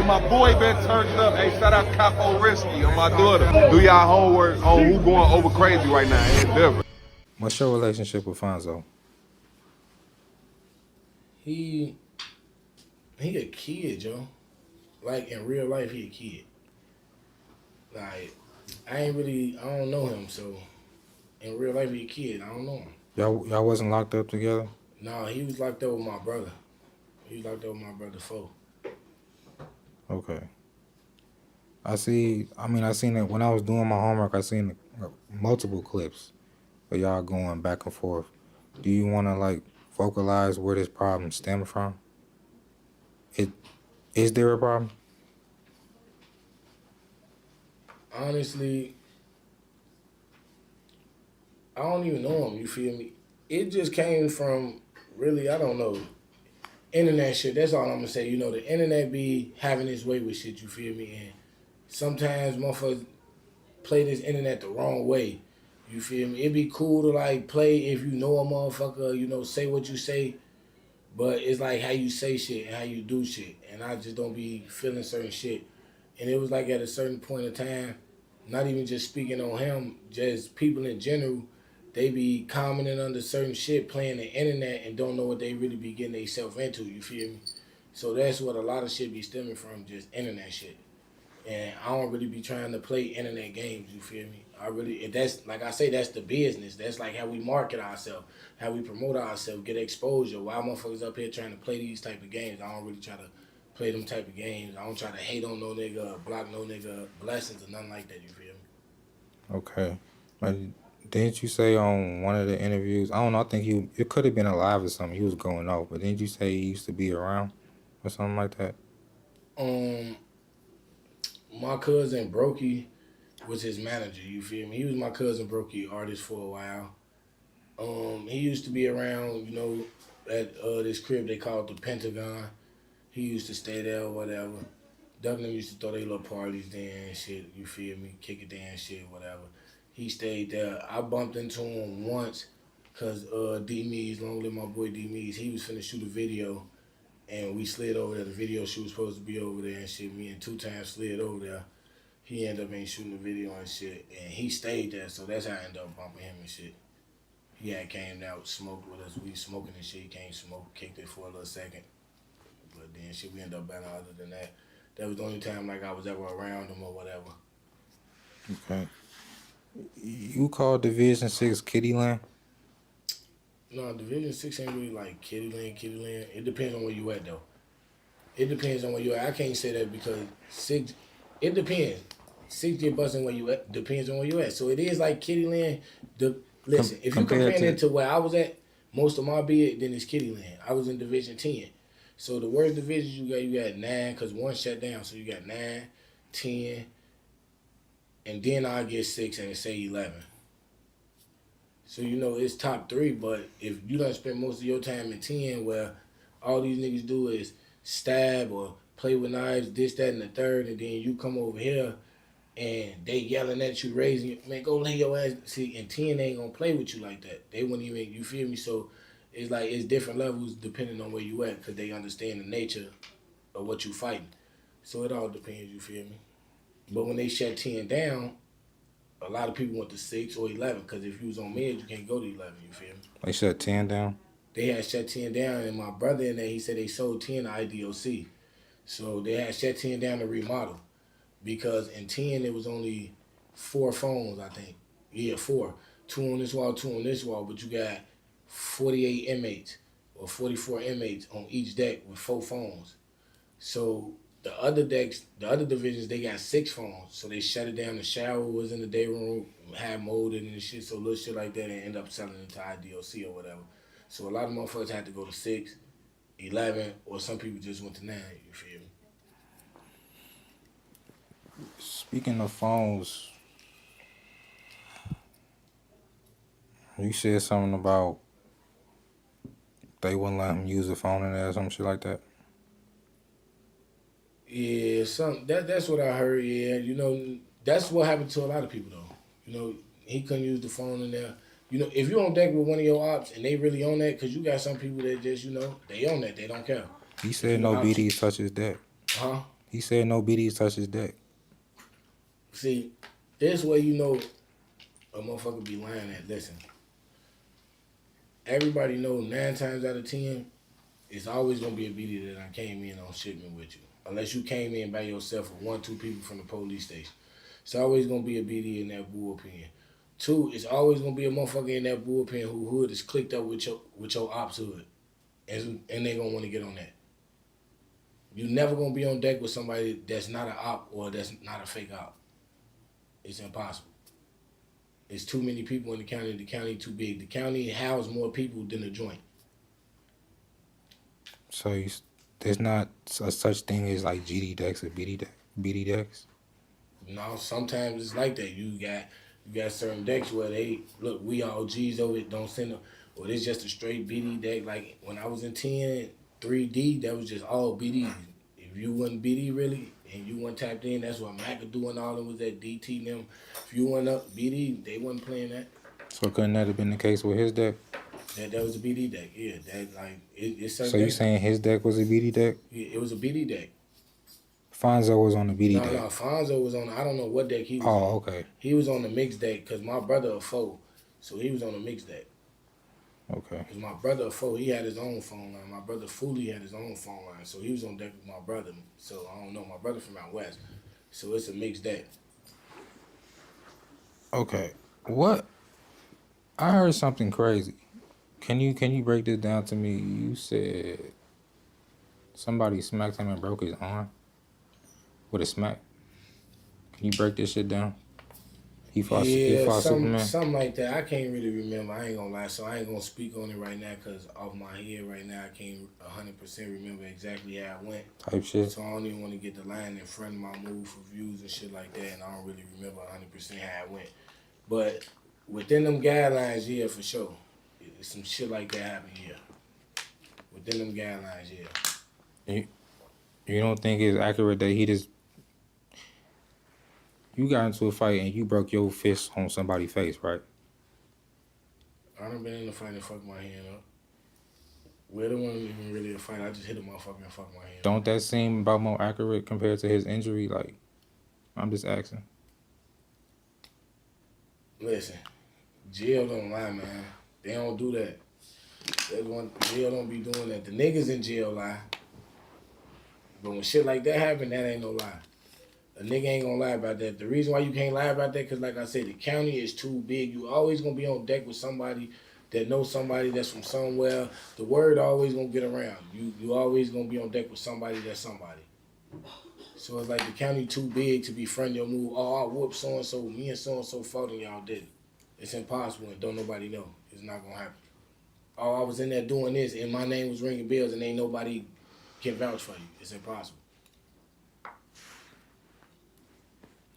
my boy been turned up. Hey, shout out Capo Risky on my daughter. Do y'all homework on who going over crazy right now. It's different. What's your relationship with Fonzo? He a kid, Joe. Like in real life, he a kid. Like I don't know him, so in real life he a kid. I don't know him. Y'all wasn't locked up together? No, he was locked up with my brother. He was locked up with my brother Fo. Okay. I seen it when I was doing my homework. I seen multiple clips of y'all going back and forth. Do you want to like vocalize where this problem stemmed from? Is there a problem? Honestly, I don't even know him. You feel me? It just came from really, I don't know, internet shit. That's all I'm gonna say. You know, the internet be having its way with shit. You feel me? And sometimes motherfuckers play this internet the wrong way. You feel me? It'd be cool to like play if you know a motherfucker, you know, say what you say, but it's like how you say shit and how you do shit. And I just don't be feeling certain shit. And it was like at a certain point in time, not even just speaking on him, just people in general, they be commenting under certain shit, playing the internet and don't know what they really be getting themselves into, you feel me? So that's what a lot of shit be stemming from, just internet shit. And I don't really be trying to play internet games, you feel me? That's, like I say, that's the business. That's like how we market ourselves, how we promote ourselves, get exposure. Why motherfuckers up here trying to play these type of games? I don't really try to play them type of games. I don't try to hate on no nigga, block no nigga blessings or nothing like that, you feel me? Okay. But didn't you say on one of the interviews, I don't know, I think it could have been a live or something, he was going off, but didn't you say he used to be around or something like that? My cousin Brokey was his manager, you feel me? He was my cousin Brokey, artist for a while. He used to be around, you know, at this crib they called the Pentagon. He used to stay there or whatever. Duck and them used to throw their little parties there and shit, you feel me? Kick it there and shit, whatever. He stayed there. I bumped into him once because D-Mees, long live my boy D-Mees, he was finna shoot a video and we slid over there. The video shoot was supposed to be over there and shit. Me and 2 times slid over there. He ended up ain't shooting the video and shit. And he stayed there, so that's how I ended up bumping him and shit. He had came out, smoked with us. We smoking and shit. He came smoke, kicked it for a little second. But then shit, we ended up battling other than that. That was the only time like I was ever around him or whatever. Okay. You call Division 6 Kitty Land? No, Division 6 ain't really like kitty land. It depends on where you at, though. It depends on where you at. I can't say that because 6, it depends. 6 get busting where you at, depends on where you at. So it is like kitty land. Listen, if you comparing it to where I was at, most of my bid, then it's kitty land. I was in Division 10. So the worst divisions you got 9, because 1 shut down. So you got 9, 10, and then I get 6 and say 11. So, you know, it's top 3, but if you don't spend most of your time in 10 where all these niggas do is stab or play with knives, this, that, and the third, and then you come over here and they yelling at you, raising you, man, go lay your ass. See, and 10 ain't gonna play with you like that. They wouldn't even, you feel me? So it's like, it's different levels depending on where you at because they understand the nature of what you fighting. So it all depends, you feel me? But when they shut 10 down, a lot of people went to 6 or 11 because if you was on meds, you can't go to 11, you feel me? They shut 10 down? They had shut 10 down, and my brother in there, he said they sold 10 to IDOC. So they had shut 10 down to remodel because in 10, it was only 4 phones, I think. Yeah, 4. 2 on this wall, 2 on this wall, but you got 48 inmates or 44 inmates on each deck with 4 phones. So the other decks, the other divisions, they got 6 phones. So they shut it down. The shower was in the day room, had molded and shit, so little shit like that, and end up selling it to IDOC or whatever. So a lot of motherfuckers had to go to 6, 11, or some people just went to 9, you feel me? Speaking of phones, you said something about they wouldn't let him use a phone in there or some shit like that. Yeah, that's what I heard, yeah. You know, that's what happened to a lot of people, though. You know, he couldn't use the phone in there. You know, if you on deck with one of your ops and they really on that, because you got some people that just, you know, they on that, they don't care. He said no BDs touch his deck. Huh? He said no BDs touch his deck. See, this way you know a motherfucker be lying at. Listen, everybody know 9 times out of 10, it's always gonna be a BD that I came in on shipment with you. Unless you came in by yourself or 1, 2 people from the police station. It's always gonna be a BD in that bullpen. 2, it's always gonna be a motherfucker in that bullpen who hood is clicked up with your ops hood. And they gonna wanna get on that. You never gonna be on deck with somebody that's not an op or that's not a fake op. It's impossible. It's too many people in the county. The county too big. The county houses more people than the joint. So there's not a such thing as like GD decks or BD decks. No, sometimes it's like that. You got certain decks where they look. We all G's over it. Don't send them. Or it's just a straight BD deck. Like when I was in 10, 3D, that was just all BD. If you wasn't BD really, and you weren't tapped in, that's what Mac was doing. All them was that DT and them. If you went up BD, they wasn't playing that. So couldn't that have been the case with his deck? That was a BD deck. Yeah, that like it's certain. So you saying his deck was a BD deck? Yeah, it was a BD deck. Fonzo was on the BD No, deck. Fonzo was on. I don't know what deck he was. Oh, on. okay. He was on the mixed deck because my brother a foe, so he was on the mixed deck. Okay. Because my brother a foe, he had his own phone line. My brother Foolie had his own phone line, so he was on deck with my brother. So I don't know, my brother from out west, so it's a mixed deck. Okay. What? I heard something crazy. Can you break this down to me? You said somebody smacked him and broke his arm with a smack. Can you break this shit down? He fought Superman. Something like that. I can't really remember. I ain't gonna lie, so I ain't gonna speak on it right now because off my head right now, I can't 100% remember exactly how it went. Type shit. So I don't even want to get the line in front of my move for views and shit like that, and I don't really remember 100% how it went. But within them guidelines, yeah, for sure. Some shit like that happened, yeah. Within them guidelines, yeah. You don't think it's accurate that he just you got into a fight and you broke your fist on somebody's face, right? I done been in a fight and fucked my hand up. Well, it wasn't even really a fight. I just hit a motherfucker and fucked my hand up. Don't that seem about more accurate compared to his injury? Like, I'm just asking. Listen, jail don't lie, man. They don't do that. Jail don't be doing that. The niggas in jail lie. But when shit like that happen, that ain't no lie. A nigga ain't gonna lie about that. The reason why you can't lie about that, because like I said, the county is too big. You always gonna be on deck with somebody that knows somebody that's from somewhere. The word always gonna get around. You always gonna be on deck with somebody that's somebody. So it's like the county too big to be friendly or move. Oh, I whooped so-and-so. Me and so-and-so fought and y'all didn't. It's impossible and don't nobody know. It's not gonna happen. Oh, I was in there doing this and my name was ringing bells and ain't nobody can vouch for you. It's impossible.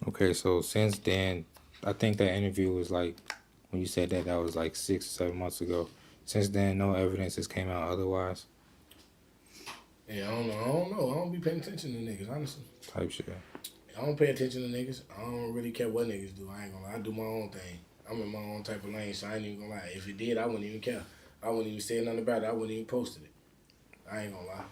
Okay, so since then, I think that interview was like, when you said that was like 6 or 7 months ago. Since then, no evidence has came out otherwise. Yeah, I don't know. I don't be paying attention to niggas, honestly. Type shit. I don't pay attention to niggas. I don't really care what niggas do. I ain't gonna lie. I do my own thing. I'm in my own type of lane, so I ain't even gonna lie. If it did, I wouldn't even care. I wouldn't even say nothing about it. I wouldn't even post it. I ain't gonna lie.